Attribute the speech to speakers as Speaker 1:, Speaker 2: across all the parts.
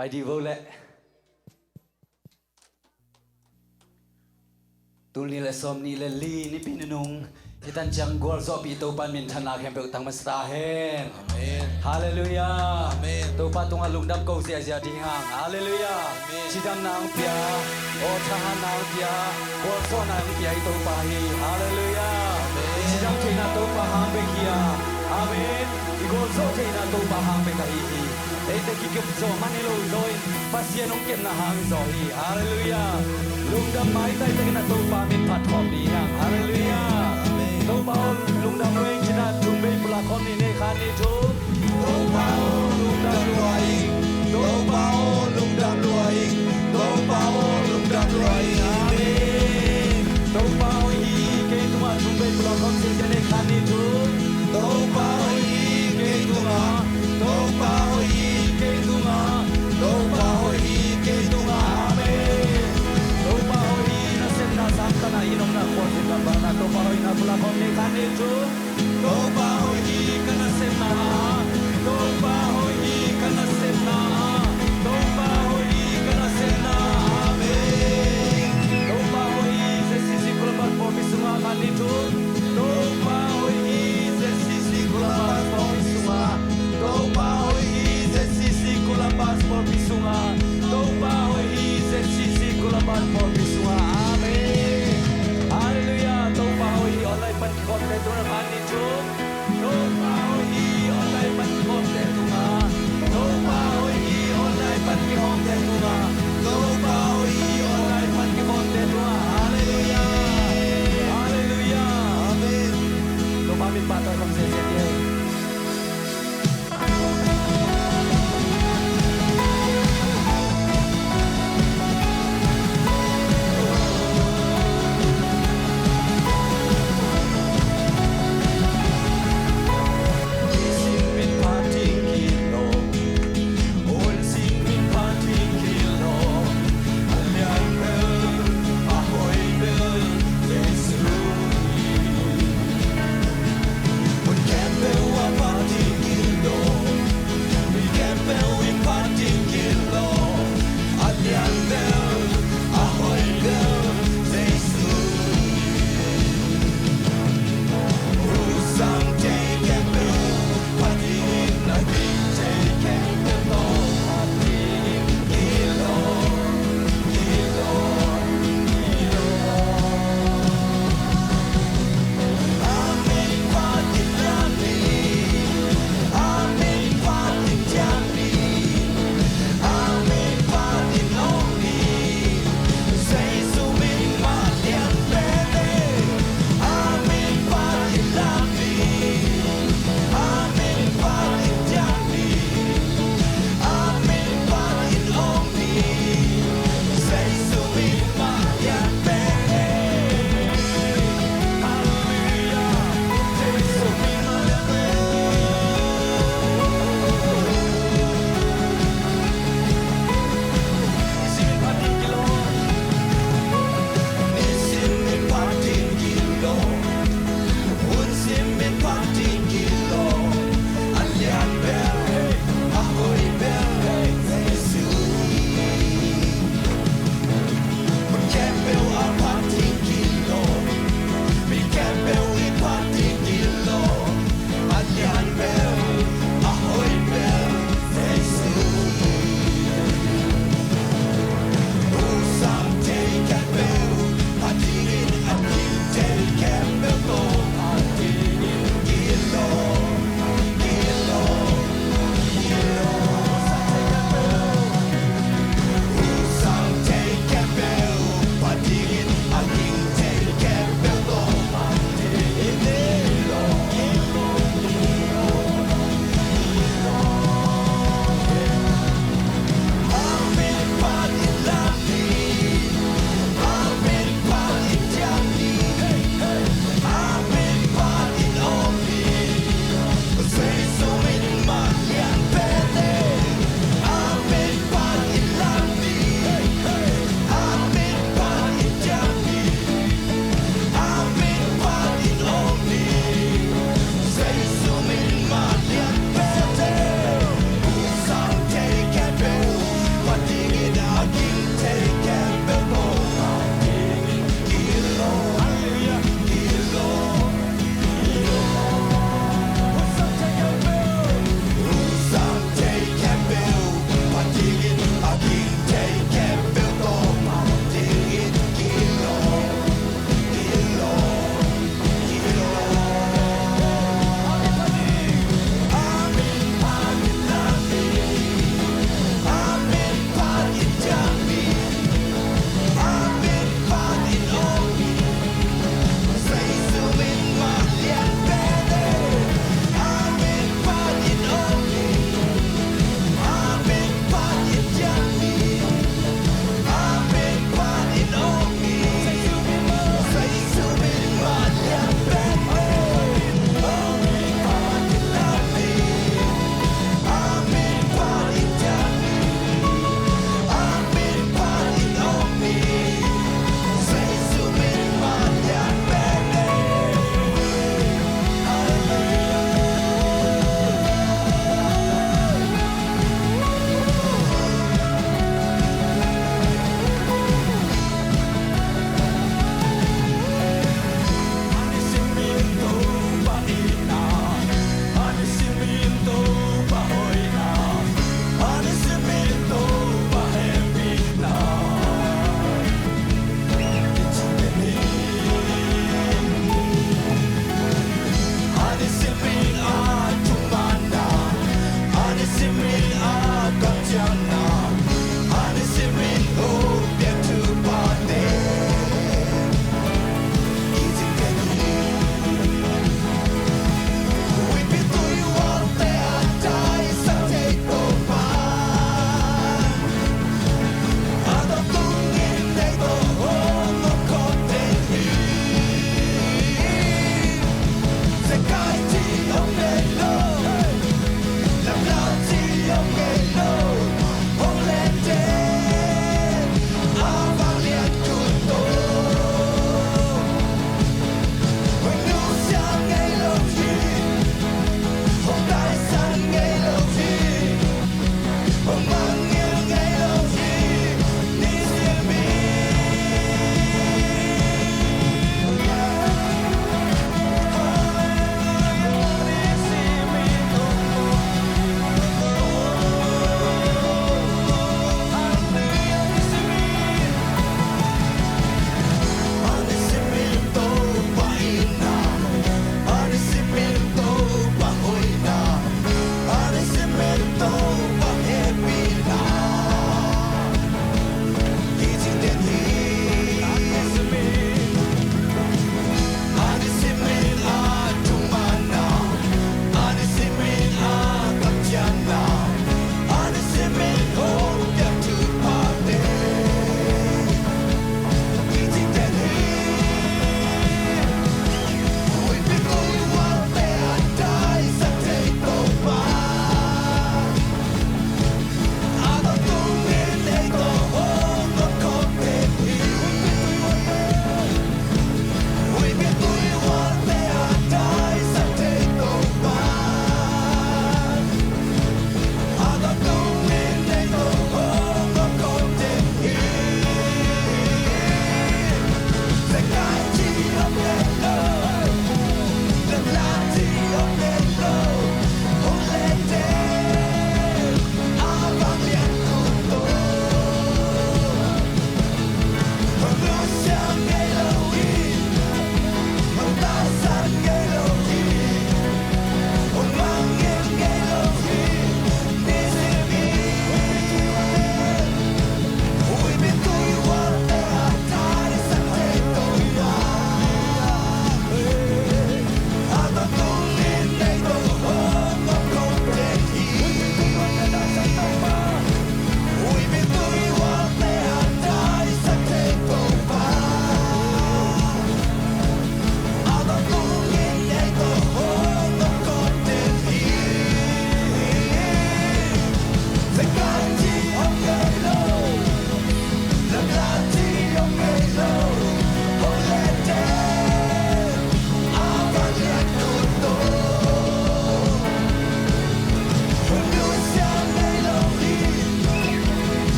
Speaker 1: ไปดีเวลแหละตุลีและสมนีและลีนี่ปีนนุงที่ท่านจังกอลซอปีตัวปันมินธนาเข้มเปิดตั้งมาสตาเฮนฮาเลลูยาตัวปันตรงอลุงดำกูเสียเสียดีงามฮาเลลูยาชิดำนางเปียโอชาหานางเปียกอลซอนางเปียตัวปาฮีฮาเลลูยาชิดำเทนาตัวปาฮังเบกียอาเมนอีกอลซอเทนาตัวปาฮังเบกาฮีเอตกิกบโซมันนี่โลโซยปัสยานงเก็บนาฮังโซฮีฮาเลลูยาลุงดำไม้ใต้ตะกันตัวปามินพัดทอมดีฮะฮาเลลูยาตัวเบาลุงดำเรงชนะจุนเบย์ปลาคอมนี่ในคานิทูตัวเบาลุงดำรวยตัวเบาลุงดำรวยตัวเบาลุงดำรวยอาเมนตัวเบาฮีเกตุมาจุนเบย์ปลาคอมนี่ในคานิทูตัวเบาฮีเกตุมาตัวเบาฮีเกตุมาตัวเบาฮีเกตุมาอาเมนตัวเบาฮีน่าเส้นน่าสัมตนาอินองน่าควรสิกบานาตัวเบาฮีน่าปลาคอมนี่คานิทูตัวเบาฮีกันน่าเส้นน่าตัวเบาฮีกันน่าเส้นน่าตัวเบาฮีกันน่าเส้นน่าอาเมนตัวเบาฮีเซซิซิกุลบาร์ปอมิสุมาคานิทูตัวเบาฮีเซซิซิกุลบาร์ปอมิสุมาตัวเบาฮีเซซิซิกุลบาร์ปอมิสุมาตัวเบาฮีเซซิซิกุลบาร์ปอมิสุมาอาเมนฮาเลลูยาตัวเบาฮีออนไลน์ปันคอนเทนต์ตัวนั้น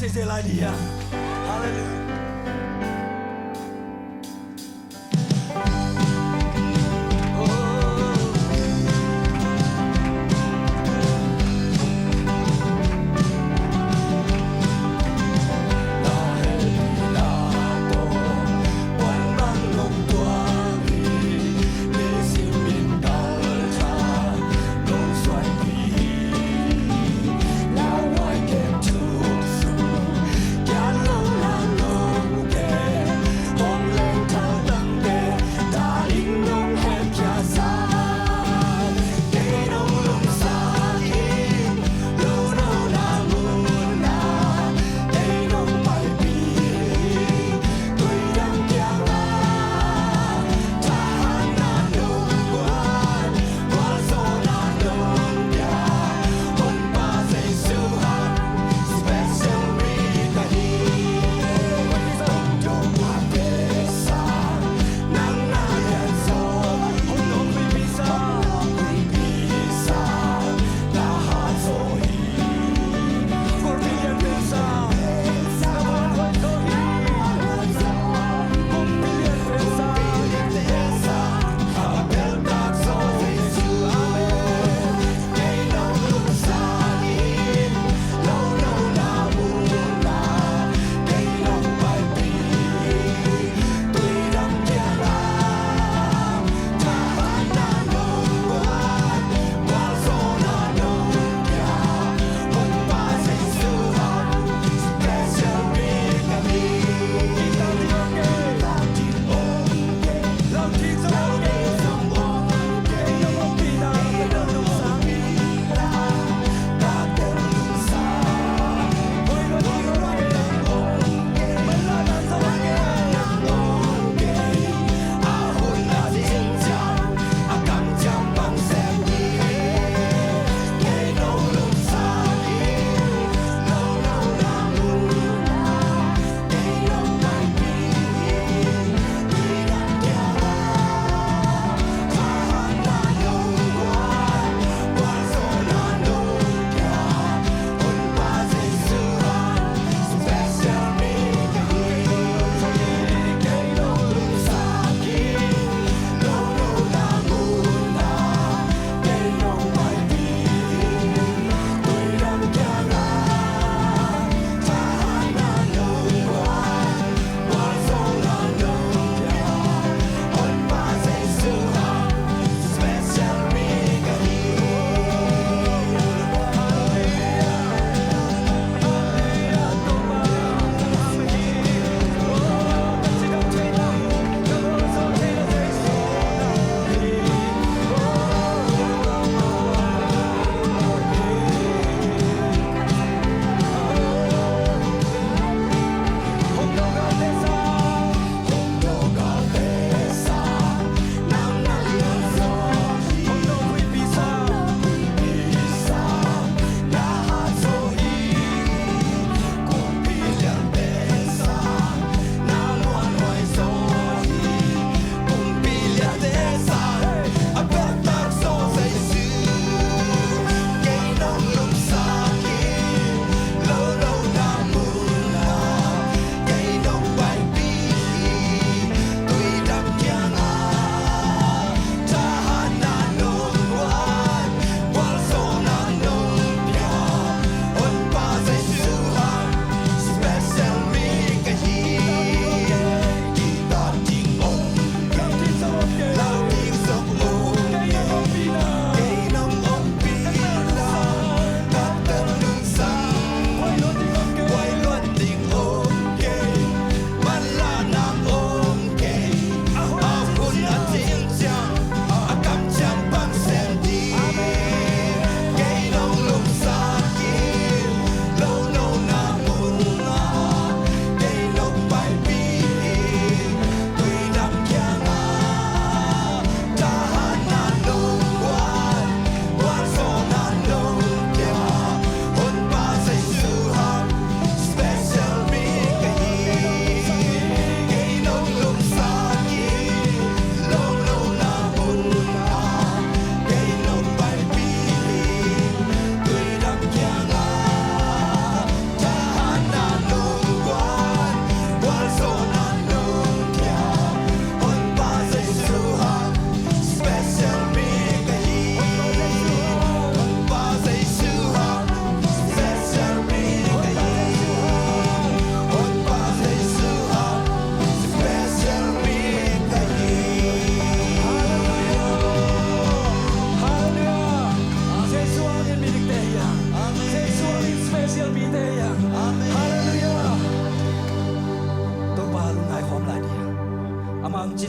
Speaker 1: xây dựng lại đi à. Hallelujah.
Speaker 2: Hãy subscribe cho kênh Ghiền Mì Gõ để không bỏ lỡ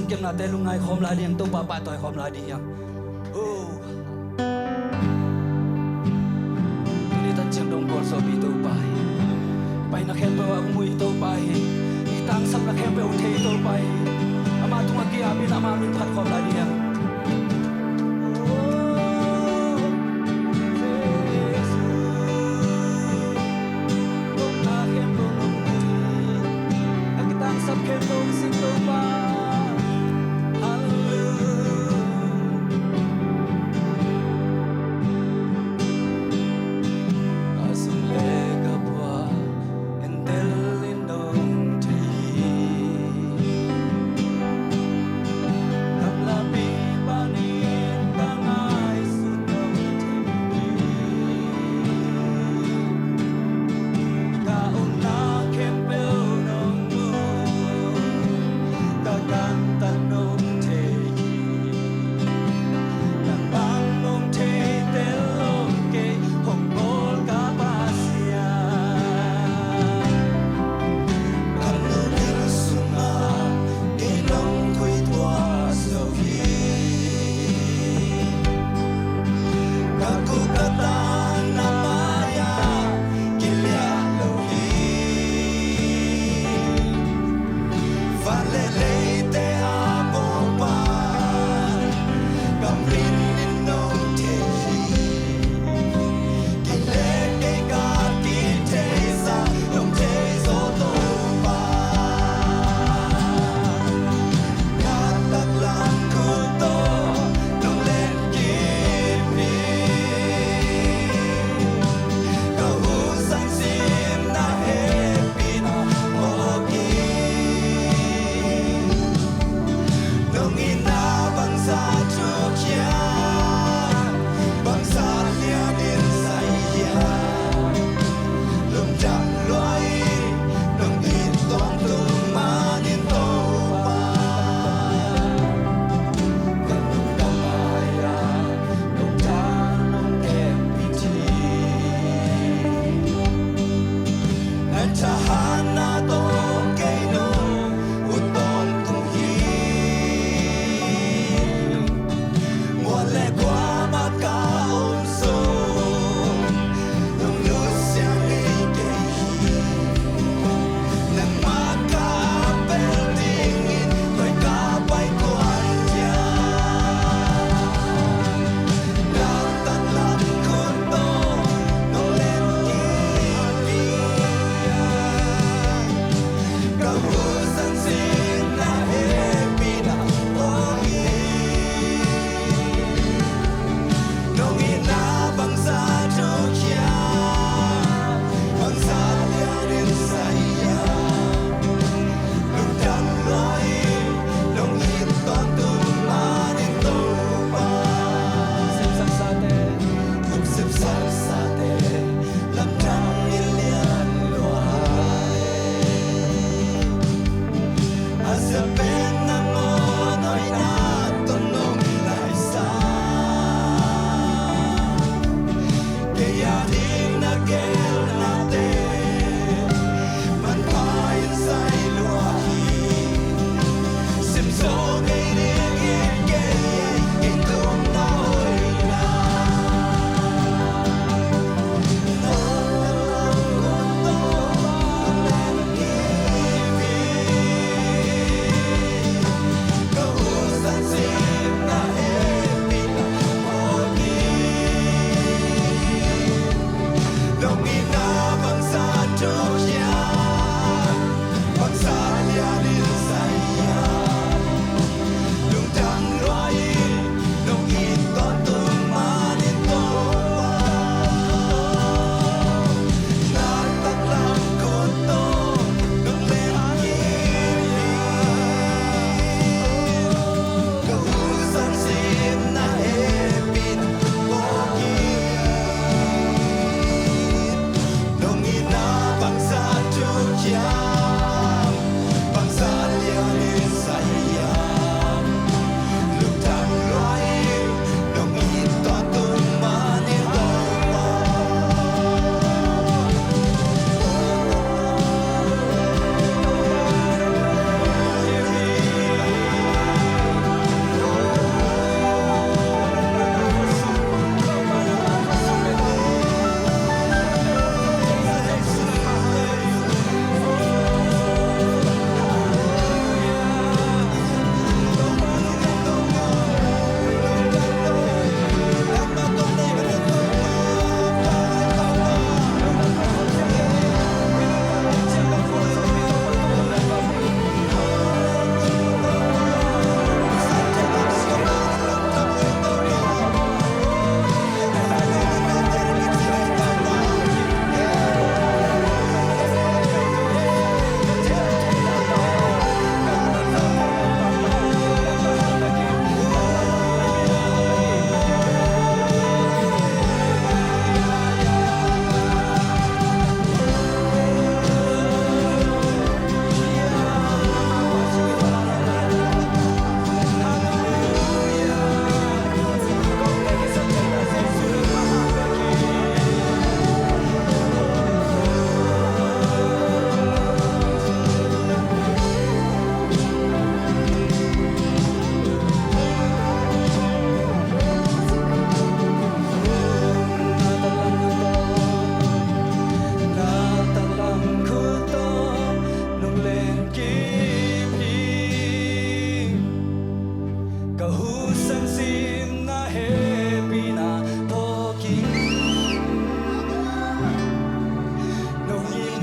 Speaker 1: xin kiếm là tên lúc ngày khom lại điên tung bà tuổi khom lại đi yang ini tan chiang dong gol so bi to pai na khem pa mui to pai tang sam na khem pe u thei to pai ama tunga ki abi na ma min phat khom lại đi yang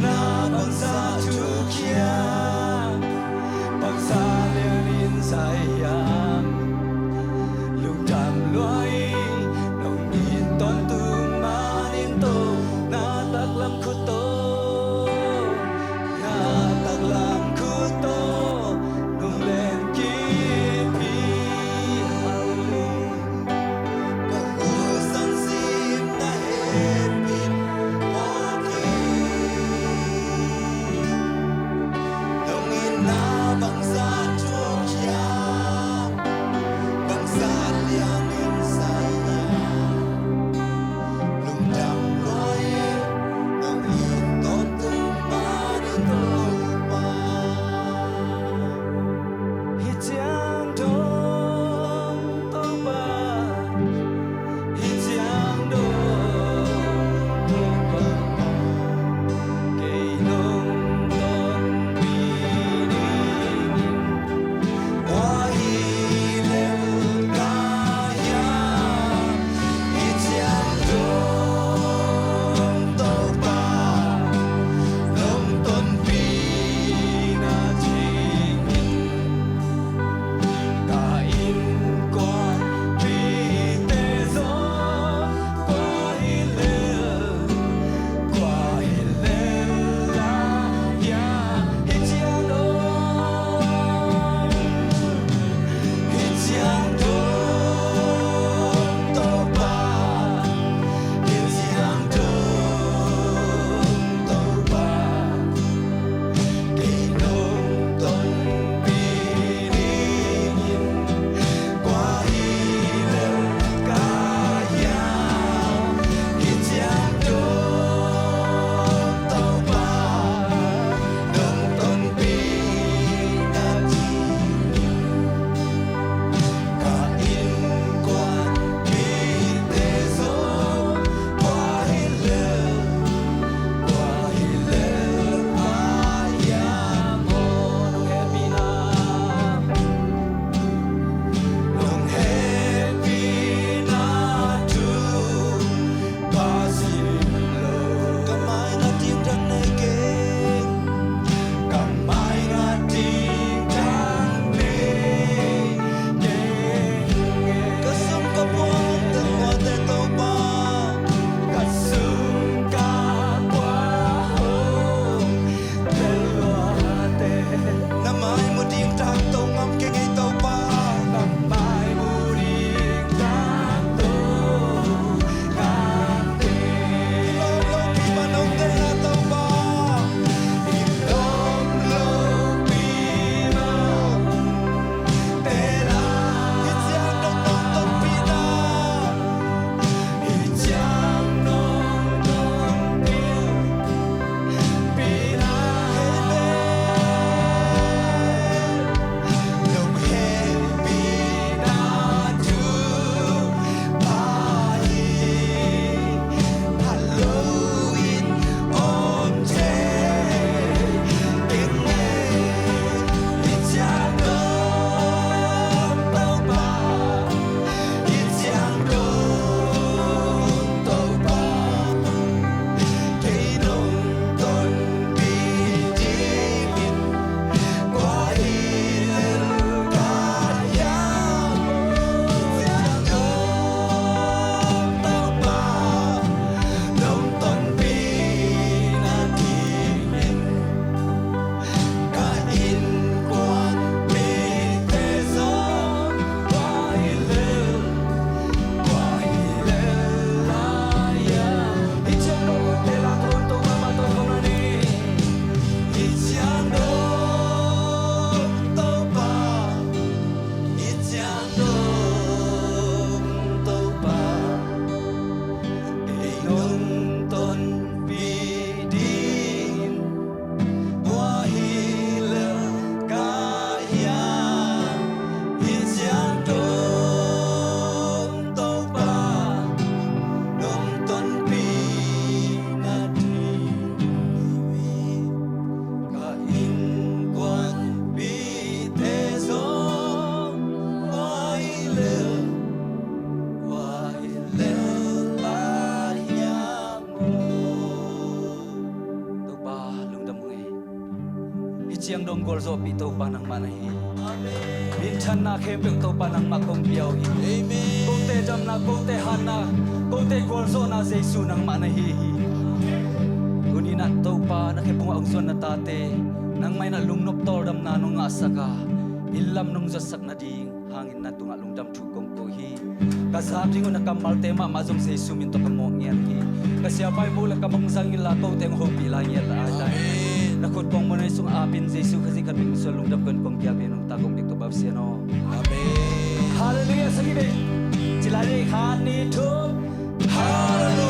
Speaker 1: na bangsa chukia bangsa lirin sayang lung đam loài nông in ton tung manin to na tak lam khuto na tak lam khuto nung len ki pi chiang dong gol zo pi to pa nang manahi min chan na khem pe to pa nang makong piao hi amen ko te jam na ko te han na ko te gol zo na jesu nang manahi kuni na to pa na khepung ang zon na tate nang may na lungnop tor dam na nung asaka ilam nung zasak na ding hangin na tunga lungdam thukong ko hi kasab jingo na kamal tema mazong jesu min to kamo ngian hi kasi apay mula kamong sangila ko teng hopi la ngel ata nakot kong mo na isong apin jesu kasi kaming sa lungdam kon kong kiyabi nung tagong dikto babsiano amen hallelujah sagide chilani khani thum hallelujah